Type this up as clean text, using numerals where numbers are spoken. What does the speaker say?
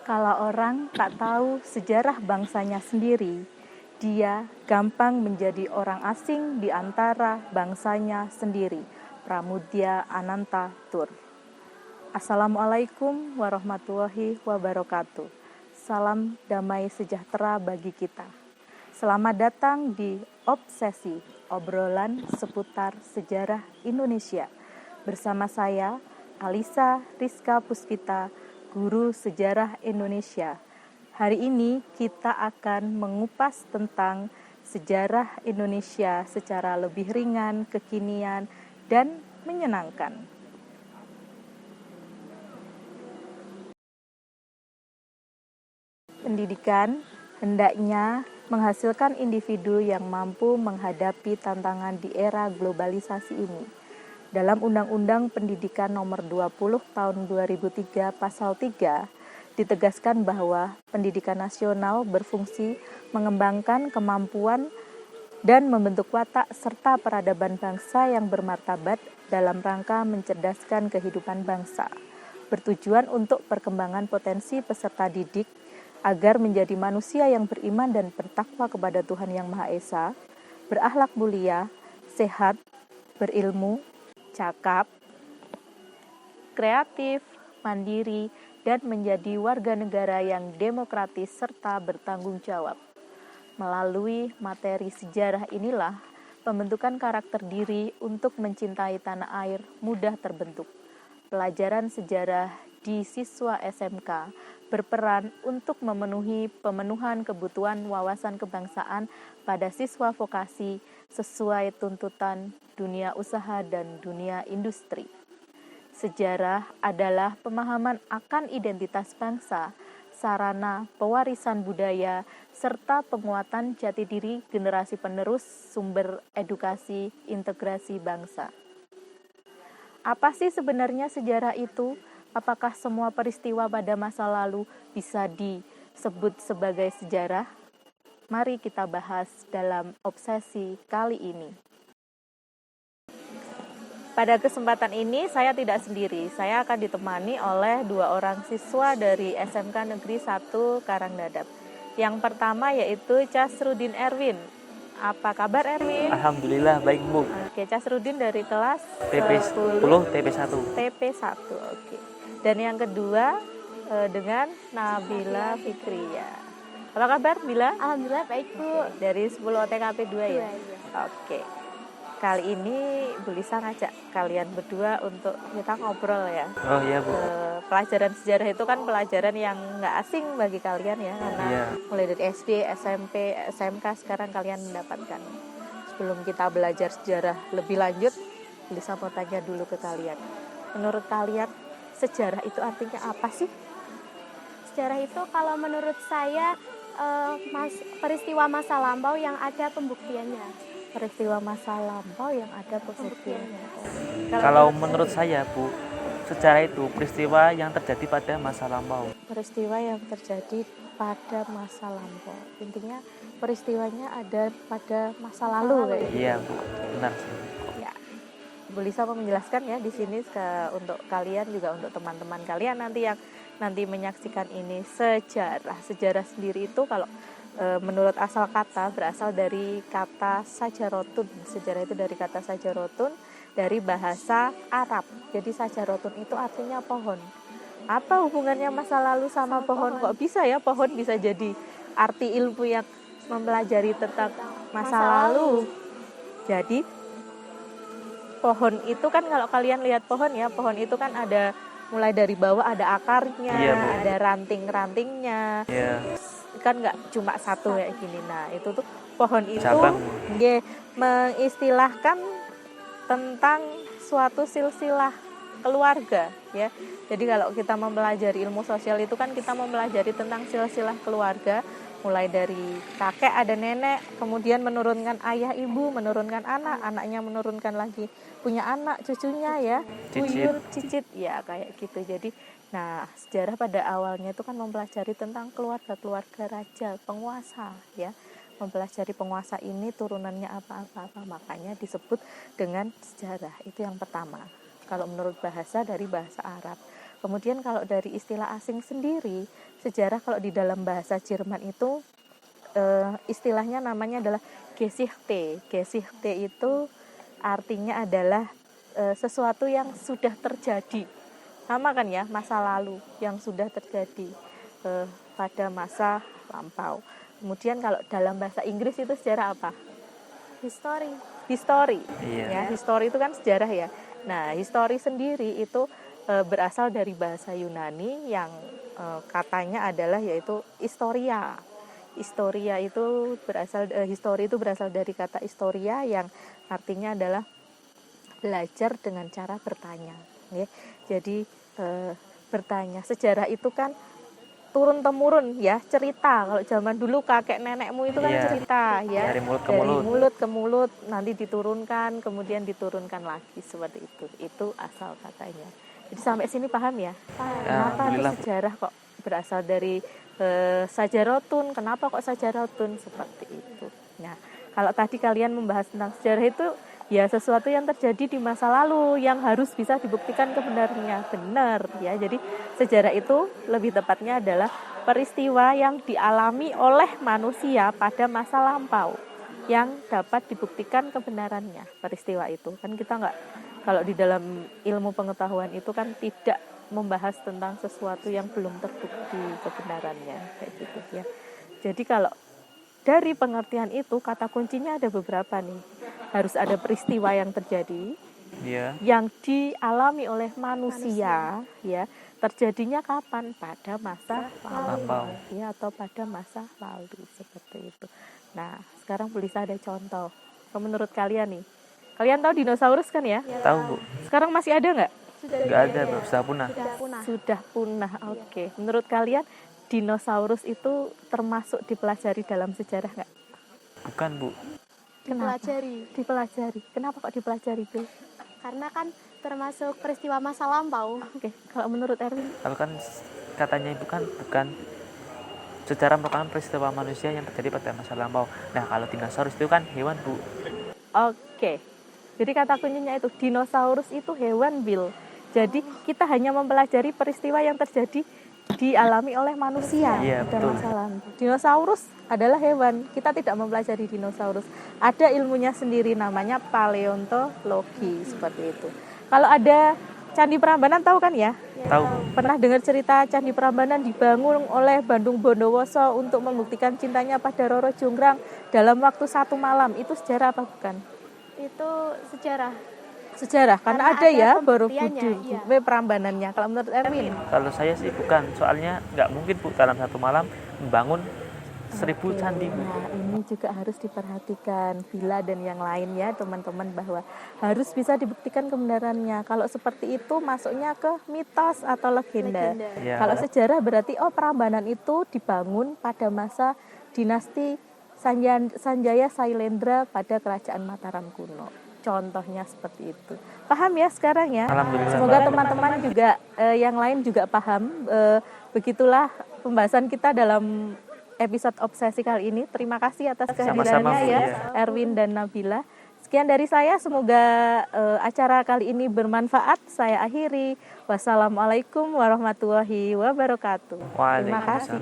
Kalau orang tak tahu sejarah bangsanya sendiri, dia gampang menjadi orang asing di antara bangsanya sendiri. Pramudya Ananta Tur. Assalamualaikum warahmatullahi wabarakatuh. Salam damai sejahtera bagi kita. Selamat datang di Obsesi, obrolan seputar sejarah Indonesia. Bersama saya, Alisa Rizka Puspita, Guru Sejarah Indonesia. Hari ini kita akan mengupas tentang sejarah Indonesia secara lebih ringan, kekinian, dan menyenangkan. Pendidikan hendaknya menghasilkan individu yang mampu menghadapi tantangan di era globalisasi ini. Dalam Undang-Undang Pendidikan Nomor 20 Tahun 2003 Pasal 3 ditegaskan bahwa pendidikan nasional berfungsi mengembangkan kemampuan dan membentuk watak serta peradaban bangsa yang bermartabat dalam rangka mencerdaskan kehidupan bangsa, bertujuan untuk perkembangan potensi peserta didik agar menjadi manusia yang beriman dan bertakwa kepada Tuhan Yang Maha Esa, berakhlak mulia, sehat, berilmu, cakap, kreatif, mandiri, dan menjadi warga negara yang demokratis serta bertanggung jawab. Melalui materi sejarah inilah, pembentukan karakter diri untuk mencintai tanah air mudah terbentuk. Pelajaran sejarah di siswa SMK berperan untuk memenuhi pemenuhan kebutuhan wawasan kebangsaan pada siswa vokasi sesuai tuntutan dunia usaha dan dunia industri. Sejarah adalah pemahaman akan identitas bangsa, sarana pewarisan budaya, serta penguatan jati diri generasi penerus sumber edukasi integrasi bangsa. Apa sih sebenarnya sejarah itu? Apakah semua peristiwa pada masa lalu bisa disebut sebagai sejarah? Mari kita bahas dalam obsesi kali ini. Pada kesempatan ini saya tidak sendiri, saya akan ditemani oleh 2 orang siswa dari SMK Negeri 1 Karangdadap. Yang pertama yaitu Casrudin Erwin. Apa kabar Erwin? Alhamdulillah baik Bu. Oke, Casrudin dari kelas TP10 TP1. TP1, oke. Dan yang kedua dengan Nabila Fikria. Apa kabar Bila? Alhamdulillah baik Bu. Dari 10 OTKP 2 ya? Iya. Oke. Kali ini Bu Lisa ngajak kalian berdua untuk kita ngobrol ya. Oh iya Bu. Pelajaran sejarah itu kan pelajaran yang nggak asing bagi kalian ya, karena mulai dari SD, SMP, SMK sekarang kalian mendapatkan. Sebelum kita belajar sejarah lebih lanjut, Bu Lisa mau tanya dulu ke kalian. Menurut kalian sejarah itu artinya apa sih? Sejarah itu kalau menurut saya peristiwa masa lampau yang ada pembuktiannya. Peristiwa masa lampau yang ada pembuktiannya. Kalau menurut saya Bu, sejarah itu peristiwa yang terjadi pada masa lampau. Peristiwa yang terjadi pada masa lampau. Intinya peristiwanya ada pada masa lalu kayak gitu. Iya Bu, benar sih. Ya. Bu Lisa mau menjelaskan ya di sini untuk kalian juga untuk teman-teman kalian nanti yang nanti menyaksikan ini sejarah. Sejarah sendiri itu kalau menurut asal kata berasal dari kata sajarotun. Sejarah itu dari kata sajarotun dari bahasa Arab. Jadi sajarotun itu artinya pohon. Apa hubungannya masa lalu sama pohon? Kok bisa ya pohon bisa jadi arti ilmu yang mempelajari tentang masa lalu? Jadi pohon itu kan kalau kalian lihat pohon ya, pohon itu kan ada mulai dari bawah ada akarnya, ada ranting-rantingnya. Iya. Kan nggak cuma satu kayak gini. Nah itu tuh pohon itu mengistilahkan tentang suatu silsilah keluarga ya. Jadi kalau kita mempelajari ilmu sosial itu kan kita mempelajari tentang silsilah keluarga, mulai dari kakek ada nenek, kemudian menurunkan ayah ibu, menurunkan anak, anaknya menurunkan lagi punya anak, cucunya ya, buyut, cicit ya kayak gitu. Jadi nah, sejarah pada awalnya itu kan mempelajari tentang keluarga-keluarga raja, penguasa ya. Mempelajari penguasa ini turunannya apa-apa, makanya disebut dengan sejarah. Itu yang pertama. Kalau menurut bahasa dari bahasa Arab. Kemudian kalau dari istilah asing sendiri, sejarah kalau di dalam bahasa Jerman itu istilahnya namanya adalah Geschichte. Geschichte itu artinya adalah sesuatu yang sudah terjadi. Sama kan ya, masa lalu yang sudah terjadi pada masa lampau. Kemudian kalau dalam bahasa Inggris itu sejarah apa? History. Iya. Ya, history itu kan sejarah ya. Nah, history sendiri itu berasal dari bahasa Yunani yang katanya adalah yaitu historia. Historia itu history itu berasal dari kata historia yang artinya adalah belajar dengan cara bertanya. Ya. Jadi bertanya. Sejarah itu kan turun temurun ya, cerita. Kalau zaman dulu kakek nenekmu itu kan cerita ya, dari mulut ke mulut nanti diturunkan, kemudian diturunkan lagi seperti itu asal katanya. Jadi sampai sini paham ya? Kenapa sejarah kok berasal dari sajarotun, kenapa kok sajarotun seperti itu. Nah, kalau tadi kalian membahas tentang sejarah itu ya sesuatu yang terjadi di masa lalu yang harus bisa dibuktikan kebenarannya. Benar ya. Jadi sejarah itu lebih tepatnya adalah peristiwa yang dialami oleh manusia pada masa lampau yang dapat dibuktikan kebenarannya. Peristiwa itu kan kita nggak, kalau di dalam ilmu pengetahuan itu kan tidak membahas tentang sesuatu yang belum terbukti kebenarannya kayak gitu ya. Jadi kalau dari pengertian itu kata kuncinya ada beberapa nih. Harus ada peristiwa yang terjadi, yang dialami oleh manusia, ya. Terjadinya kapan? Pada masa lampau, ya, atau pada masa lalu seperti itu. Nah, sekarang bisa ada contoh. Menurut kalian nih, kalian tahu dinosaurus kan ya? Tahu, Bu. Sekarang masih ada nggak? Nggak ada, Bu. Sudah punah. Sudah punah. Oke. Menurut kalian dinosaurus itu termasuk dipelajari dalam sejarah nggak? Bukan, Bu. Dipelajari. Kenapa kok dipelajari, Bu? Karena kan termasuk peristiwa masa lampau. Oke. Kalau menurut Erwin? Kalau kan katanya Ibu kan bukan, sejarah merupakan peristiwa manusia yang terjadi pada masa lampau. Nah, kalau dinosaurus itu kan hewan, Bu. Oke. Jadi kata kuncinya itu dinosaurus itu hewan, Bill. Jadi kita hanya mempelajari peristiwa yang terjadi dialami oleh manusia pada masa lalu. Dinosaurus adalah hewan. Kita tidak mempelajari dinosaurus. Ada ilmunya sendiri namanya paleontologi seperti itu. Kalau ada Candi Prambanan tahu kan ya? Tahu. Pernah dengar cerita Candi Prambanan dibangun oleh Bandung Bondowoso untuk membuktikan cintanya pada Roro Jonggrang dalam waktu 1 malam. Itu sejarah apa bukan? Itu sejarah. Karena ada ya Borobudur iya. Prambanannya. Kalau menurut Erwin? Kalau saya sih bukan, soalnya nggak mungkin, Bu, dalam 1 malam membangun 1000 candi. Nah, ini juga harus diperhatikan Bila dan yang lain ya teman-teman, bahwa harus bisa dibuktikan kebenarannya. Kalau seperti itu masuknya ke mitos atau legenda. Ya. Kalau sejarah berarti Prambanan itu dibangun pada masa dinasti Sanjaya Sailendra pada kerajaan Mataram kuno. Contohnya seperti itu. Paham ya sekarang ya? Alhamdulillah. Semoga teman-teman juga yang lain juga paham. Begitulah pembahasan kita dalam episode obsesi kali ini. Terima kasih atas kehadirannya ya, Erwin dan Nabila. Sekian dari saya, semoga acara kali ini bermanfaat. Saya akhiri. Wassalamualaikum warahmatullahi wabarakatuh. Terima kasih.